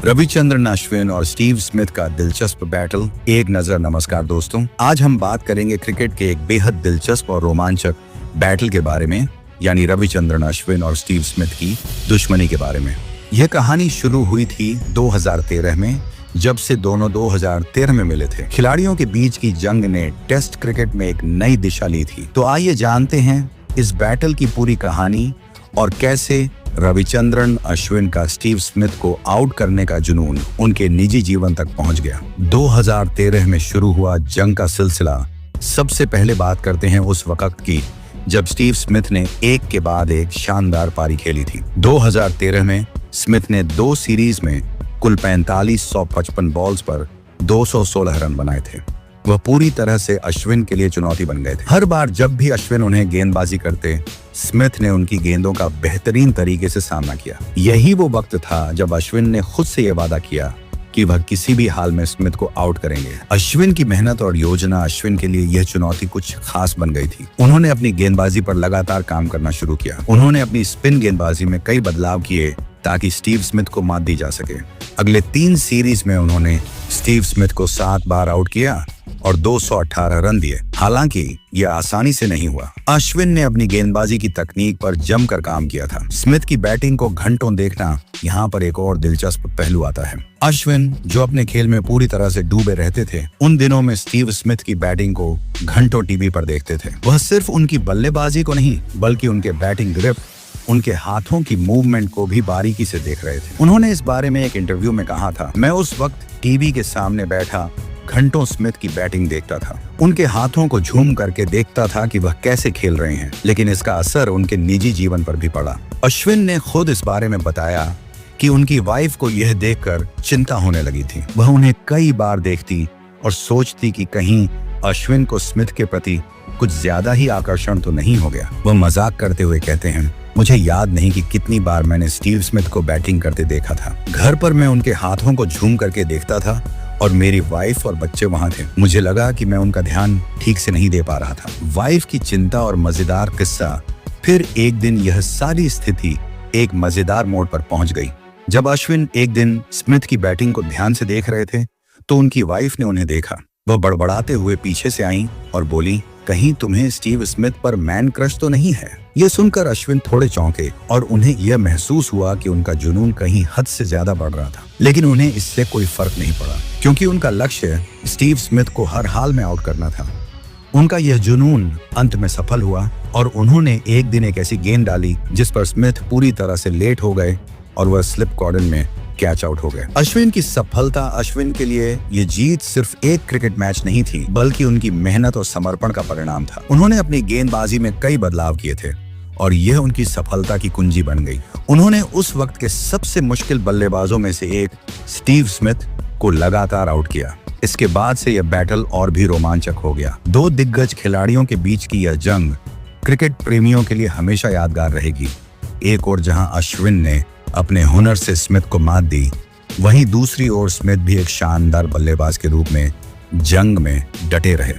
रविचंद्रन अश्विन और Steve Smith का दिलचस्प बैटल। एक नजर। नमस्कार दोस्तों, आज हम बात करेंगे क्रिकेट के एक बेहद दिलचस्प और रोमांचक बैटल के बारे में, यानी रविचंद्रन अश्विन और स्टीव स्मिथ की दुश्मनी के बारे में। यह कहानी शुरू हुई थी 2013 में, जब से दोनों 2013 में मिले थे। खिलाड़ियों के बीच की जंग ने टेस्ट क्रिकेट में एक नई दिशा ली थी। तो आइए जानते हैं इस बैटल की पूरी कहानी और कैसे रविचंद्रन अश्विन का स्टीव स्मिथ को आउट करने का जुनून उनके निजी जीवन तक पहुंच गया। 2013 में शुरू हुआ जंग का सिलसिला। सबसे पहले बात करते हैं उस वक्त की जब स्टीव स्मिथ ने एक के बाद एक शानदार पारी खेली थी। 2013 में स्मिथ ने 2 सीरीज में कुल 4555 बॉल्स पर 216 रन बनाए थे। वह पूरी तरह से अश्विन के लिए चुनौती बन गए थे। हर बार जब भी अश्विन उन्हें गेंदबाजी करते, स्मिथ ने उनकी गेंदों का बेहतरीन तरीके से सामना किया। यही वो वक्त था जब अश्विन ने खुद से यह वादा किया कि वह किसी भी हाल में स्मिथ को आउट करेंगे। अश्विन की मेहनत और योजना अश्विन के लिए यह चुनौती कुछ खास बन गई थी। उन्होंने अपनी गेंदबाजी पर लगातार काम करना शुरू किया। उन्होंने अपनी स्पिन गेंदबाजी में कई बदलाव किए ताकि स्टीव स्मिथ को मात दी जा सके। अगले 3 सीरीज में उन्होंने स्टीव स्मिथ को 7 बार आउट किया और 218 रन दिए। हालांकि यह आसानी से नहीं हुआ। अश्विन ने अपनी गेंदबाजी की तकनीक पर जमकर काम किया था। स्मिथ की बैटिंग को घंटों देखना, यहाँ पर एक और दिलचस्प पहलू आता है। अश्विन, जो अपने खेल में पूरी तरह से डूबे रहते थे, उन दिनों में स्टीव स्मिथ की बैटिंग को घंटों टीवी पर देखते थे। वह सिर्फ उनकी बल्लेबाजी को नहीं, बल्कि उनके बैटिंग ग्रिप, उनके हाथों की मूवमेंट को भी बारीकी से देख रहे थे। उन्होंने इस बारे में एक इंटरव्यू में कहा था, मैं उस वक्त टीवी के सामने बैठा घंटों स्मिथ की बैटिंग देखता था। उनके हाथों को झूम करके देखता था कि वह कैसे खेल रहे हैं, लेकिन इसका असर उनके निजी जीवन पर भी पड़ा। अश्विन ने खुद इस बारे में बताया कि उनकी वाइफ को यह देखकर चिंता होने लगी थी। वह उन्हें कई बार देखती और सोचती कि कहीं अश्विन को स्मिथ के प्रति कुछ ज्यादा ही आकर्षण तो नहीं हो गया। वह मजाक करते हुए कहते हैं, मुझे याद नहीं कि कितनी बार मैंने स्टीव स्मिथ को बैटिंग करते देखा था। घर पर मैं उनके हाथों को झूम करके देखता था और मेरी वाइफ और बच्चे वहां थे। मुझे लगा कि मैं उनका ध्यान ठीक से नहीं दे पा रहा था। वाइफ की चिंता और मजेदार किस्सा। फिर एक दिन यह सारी स्थिति एक मजेदार मोड़ पर पहुंच गई। जब अश्विन एक दिन स्मिथ की बैटिंग को ध्यान से देख रहे थे, तो उनकी वाइफ ने उन्हें देखा। वह बड़बड़ाते हुए पीछे से आई और बोली, कहीं तुम्हें स्टीव स्मिथ पर मैन क्रश तो नहीं है? यह सुनकर अश्विन थोड़े चौंके और उन्हें यह महसूस हुआ कि उनका जुनून कहीं हद से ज्यादा बढ़ रहा था। लेकिन उन्हें इससे कोई फर्क नहीं पड़ा, क्योंकि उनका लक्ष्य स्टीव स्मिथ को हर हाल में आउट करना था। उनका यह जुनून अंत में सफल हुआ और उन्होंने एक दिन एक ऐसी गेंद डाली जिस पर स्मिथ पूरी तरह से लेट हो गए और वह स्लिप कॉर्डन में कैच आउट हो गए। अश्विन की सफलता, अश्विन के लिए ये जीत सिर्फ एक क्रिकेट मैच नहीं थी, बल्कि उनकी मेहनत और समर्पण का परिणाम था। उन्होंने अपनी गेंदबाजी में कई बदलाव किए थे और यह उनकी सफलता की कुंजी बन गई। उन्होंने उस वक्त के सबसे मुश्किल बल्लेबाजों में से एक स्टीव स्मिथ को लगातार आउट किया। इसके बाद से यह बैटल और भी रोमांचक हो गया। 2 दिग्गज खिलाड़ियों के बीच की यह जंग क्रिकेट प्रेमियों के लिए हमेशा यादगार रहेगी। एक ओर जहां अश्विन ने अपने हुनर से स्मिथ को मात दी, वहीं दूसरी ओर स्मिथ भी एक शानदार बल्लेबाज के रूप में जंग में डटे रहे।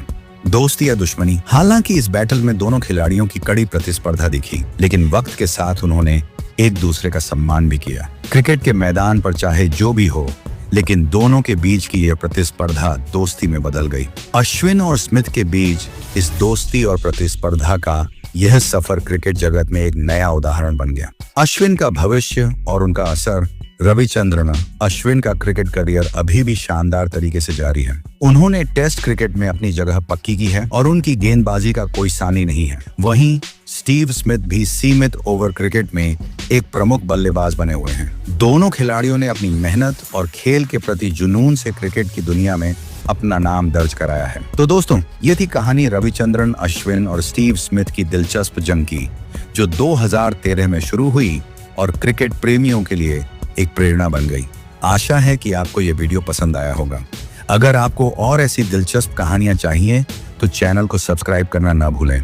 दोस्ती या दुश्मनी। हालांकि इस बैटल में दोनों खिलाड़ियों की कड़ी प्रतिस्पर्धा दिखी, लेकिन वक्त के साथ उन्होंने एक दूसरे का सम्मान भी किया। क्रिकेट के मैदान पर चाहे जो भी हो, लेकिन दोनों के बीच की यह प्रतिस्पर्धा दोस्ती में बदल गई। अश्विन और स्मिथ के बीच इस दोस्ती और प्रतिस्पर्धा का यह सफर क्रिकेट जगत में एक नया उदाहरण बन गया। अश्विन का भविष्य और उनका असर। रविचंद्रन अश्विन का क्रिकेट करियर अभी भी शानदार तरीके से जारी है। उन्होंने टेस्ट क्रिकेट में अपनी जगह पक्की की है और उनकी गेंदबाजी का कोई सानी नहीं है। वहीं स्टीव स्मिथ भी सीमित ओवर क्रिकेट में एक प्रमुख बल्लेबाज बने हुए हैं। दोनों खिलाड़ियों ने अपनी मेहनत और खेल के प्रति जुनून से क्रिकेट की दुनिया में अपना नाम दर्ज कराया है। तो दोस्तों, ये थी कहानी रविचंद्रन अश्विन और स्टीव स्मिथ की दिलचस्प जंग की, जो 2013 में शुरू हुई और क्रिकेट प्रेमियों के लिए एक प्रेरणा बन गई। आशा है कि आपको ये वीडियो पसंद आया होगा। अगर आपको और ऐसी दिलचस्प कहानियां चाहिए तो चैनल को सब्सक्राइब करना ना भूलें।